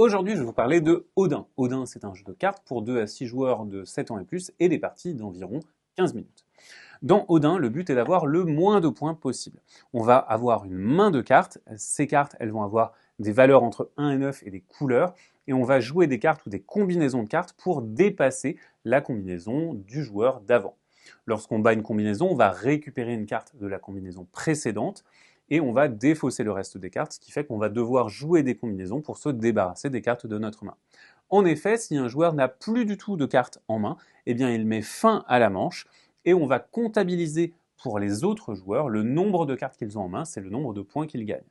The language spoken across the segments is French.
Aujourd'hui, je vais vous parler de Odin. Odin, c'est un jeu de cartes pour 2 à 6 joueurs de 7 ans et plus et des parties d'environ 15 minutes. Dans Odin, le but est d'avoir le moins de points possible. On va avoir une main de cartes. Ces cartes, elles vont avoir des valeurs entre 1 et 9 et des couleurs. Et on va jouer des cartes ou des combinaisons de cartes pour dépasser la combinaison du joueur d'avant. Lorsqu'on bat une combinaison, on va récupérer une carte de la combinaison précédente et on va défausser le reste des cartes, ce qui fait qu'on va devoir jouer des combinaisons pour se débarrasser des cartes de notre main. En effet, si un joueur n'a plus du tout de cartes en main, eh bien il met fin à la manche et on va comptabiliser pour les autres joueurs le nombre de cartes qu'ils ont en main, c'est le nombre de points qu'ils gagnent.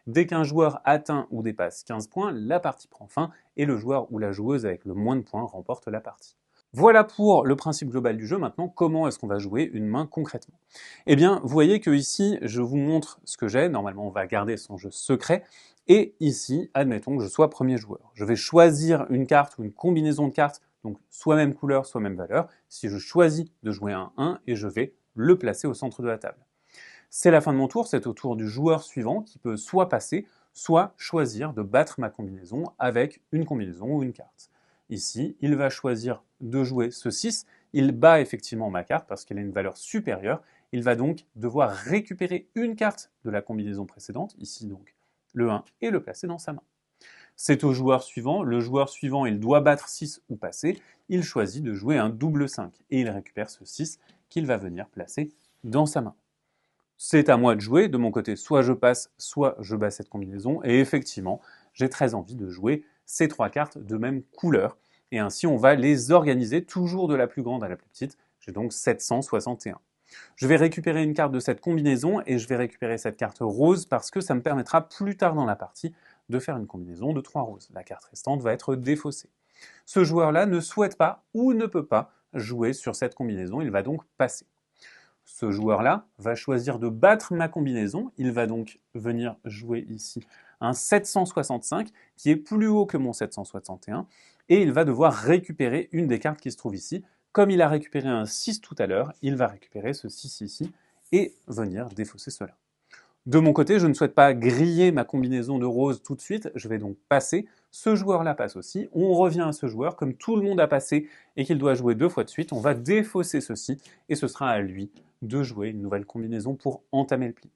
Dès qu'un joueur atteint ou dépasse 15 points, la partie prend fin et le joueur ou la joueuse avec le moins de points remporte la partie. Voilà pour le principe global du jeu. Maintenant, comment est-ce qu'on va jouer une main concrètement? Eh bien, vous voyez que ici, je vous montre ce que j'ai. Normalement, on va garder son jeu secret. Et ici, admettons que je sois premier joueur. Je vais choisir une carte ou une combinaison de cartes, donc soit même couleur, soit même valeur. Si je choisis de jouer un 1 et je vais le placer au centre de la table. C'est la fin de mon tour, c'est au tour du joueur suivant qui peut soit passer, soit choisir de battre ma combinaison avec une combinaison ou une carte. Ici, il va choisir de jouer ce 6, il bat effectivement ma carte parce qu'elle a une valeur supérieure, il va donc devoir récupérer une carte de la combinaison précédente, ici donc le 1, et le placer dans sa main. C'est au joueur suivant, le joueur suivant il doit battre 6 ou passer, il choisit de jouer un double 5 et il récupère ce 6 qu'il va venir placer dans sa main. C'est à moi de jouer, de mon côté soit je passe, soit je bats cette combinaison, et effectivement j'ai très envie de jouer ces 3 cartes de même couleur, et ainsi on va les organiser toujours de la plus grande à la plus petite, j'ai donc 761. Je vais récupérer une carte de cette combinaison et je vais récupérer cette carte rose parce que ça me permettra plus tard dans la partie de faire une combinaison de 3 roses. La carte restante va être défaussée. Ce joueur-là ne souhaite pas ou ne peut pas jouer sur cette combinaison, il va donc passer. Ce joueur-là va choisir de battre ma combinaison, il va donc venir jouer ici un 765 qui est plus haut que mon 761 et il va devoir récupérer une des cartes qui se trouve ici. Comme il a récupéré un 6 tout à l'heure, il va récupérer ce 6 ici et venir défausser cela. De mon côté, je ne souhaite pas griller ma combinaison de rose tout de suite, je vais donc passer. Ce joueur-là passe aussi, on revient à ce joueur, comme tout le monde a passé et qu'il doit jouer 2 fois de suite, on va défausser ceci et ce sera à lui de jouer une nouvelle combinaison pour entamer le pli.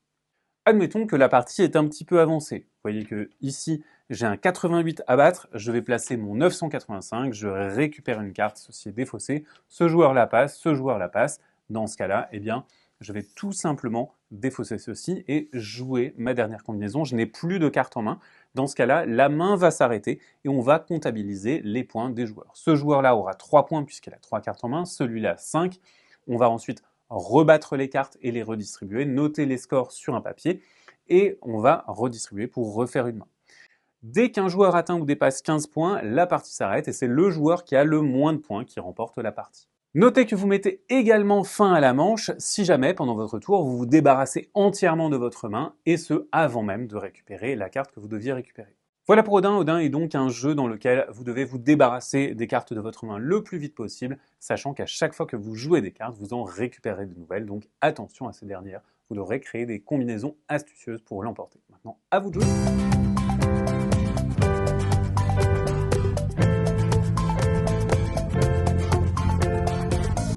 Admettons que la partie est un petit peu avancée. Vous voyez que ici, j'ai un 88 à battre, je vais placer mon 985, je récupère une carte, ceci est défaussé, ce joueur-là passe, ce joueur-là passe. Dans ce cas-là, eh bien, je vais tout simplement défausser ceci et jouer ma dernière combinaison. Je n'ai plus de carte en main. Dans ce cas-là, la main va s'arrêter et on va comptabiliser les points des joueurs. Ce joueur-là aura 3 points puisqu'il a 3 cartes en main, celui-là 5. On va ensuite rebattre les cartes et les redistribuer, noter les scores sur un papier, et on va redistribuer pour refaire une main. Dès qu'un joueur atteint ou dépasse 15 points, la partie s'arrête et c'est le joueur qui a le moins de points qui remporte la partie. Notez que vous mettez également fin à la manche si jamais, pendant votre tour, vous vous débarrassez entièrement de votre main, et ce, avant même de récupérer la carte que vous deviez récupérer. Voilà pour Odin. Odin est donc un jeu dans lequel vous devez vous débarrasser des cartes de votre main le plus vite possible, sachant qu'à chaque fois que vous jouez des cartes, vous en récupérez de nouvelles, donc attention à ces dernières. Vous devrez créer des combinaisons astucieuses pour l'emporter. Maintenant, à vous de jouer!